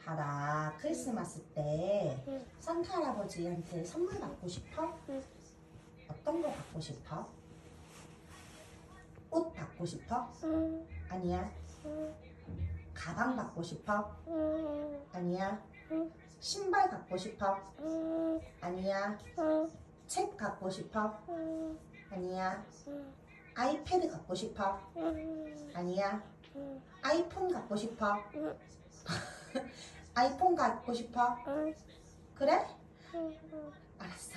봐라, 크리스마스 때 응. 산타 할아버지한테 선물 받고 싶어? 응. 어떤 거 받고 싶어? 옷 받고 싶어? 응. 아니야. 응. 가방 받고 싶어? 응. 아니야. 응. 신발 갖고 싶어? 응. 아니야. 응. 책 갖고 싶어? 응. 아니야. 응. 아이패드 갖고 싶어? 응. 아니야. 응. 아이폰 갖고 싶어? 응. 아이폰 갖고 싶어? 응. 그래? 응. 알았어.